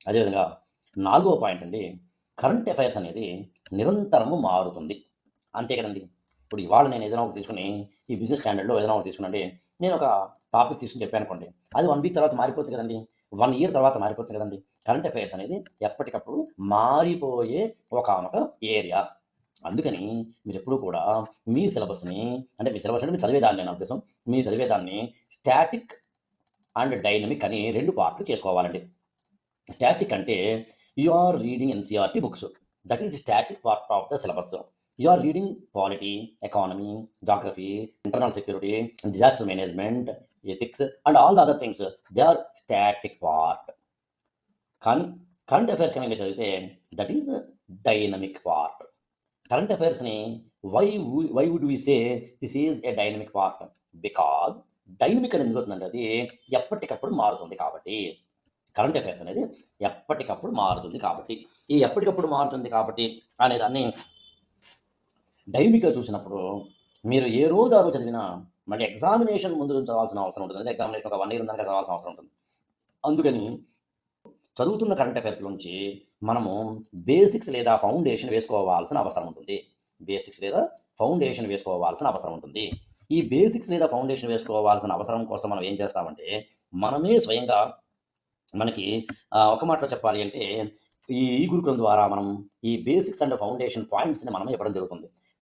అదేవిధంగా నాలుగవ పాయింట్ అండి, కరెంట్ అఫైర్స్ అనేది నిరంతరము మారుతుంది. అంతే కదండి. ఇప్పుడు ఇవాళ నేను ఏదైనా ఒకటి తీసుకుని ఈ బిజినెస్ స్టాండర్డ్లో ఏదైనా ఒకటి తీసుకునండి, నేను ఒక టాపిక్ తీసుకుని చెప్పాను అనుకోండి, అది 1 వీక్ తర్వాత మారిపోతుంది కదండి, 1 ఇయర్ తర్వాత మారిపోతుంది కదండి. కరెంట్ అఫైర్స్ అనేది ఎప్పటికప్పుడు మారిపోయే ఒకానొక ఏరియా. అందుకని మీరు ఎప్పుడు కూడా మీ సిలబస్ని, అంటే మీ సిలబస్ అంటే మీరు చదివేదాన్ని నా ఉద్దేశం, మీ చదివేదాన్ని స్టాటిక్ అండ్ డైనమిక్ అని రెండు పార్ట్లు చేసుకోవాలండి. స్టాటిక్ అంటే you are reading NCERT books, that is static part of the syllabus. You are reading polity, economy, geography, internal security, disaster management, ethics and all the other things, they are static part. కానీ current affairs కనుక చదివితే that is dynamic part. Current అఫైర్స్ని why would we say this is a dynamic part? Because dynamic అనేది ఎందుకు అవుతుందంటే అది ఎప్పటికప్పుడు మారుతుంది కాబట్టి. కరెంట్ అఫైర్స్ అనేది ఎప్పటికప్పుడు మారుతుంది కాబట్టి, ఈ ఎప్పటికప్పుడు మారుతుంది కాబట్టి అనేదాన్ని డైనమిక్గా చూసినప్పుడు మీరు ఏ రోజు ఆ రోజు చదివినా మళ్ళీ ఎగ్జామినేషన్ ముందు చదవాల్సిన అవసరం ఉంటుంది. ఎగ్జామినేషన్ ఒక 1 ఇయర్ ఉందనక చదవాల్సిన అవసరం ఉంటుంది. అందుకని చదువుతున్న కరెంట్ అఫైర్స్ నుంచి మనము బేసిక్స్ లేదా ఫౌండేషన్ వేసుకోవాల్సిన అవసరం ఉంటుంది. బేసిక్స్ లేదా ఫౌండేషన్ వేసుకోవాల్సిన అవసరం ఉంటుంది. ఈ బేసిక్స్ లేదా ఫౌండేషన్ వేసుకోవాల్సిన అవసరం కోసం మనం ఏం చేస్తామంటే, మనమే స్వయంగా మనకి ఒక మాటలో చెప్పాలి అంటే ఈ గురుకులం ద్వారా మనం ఈ బేసిక్స్ అండ్ ఫౌండేషన్ పాయింట్స్ని మనమే ఇవ్వడం జరుగుతుంది.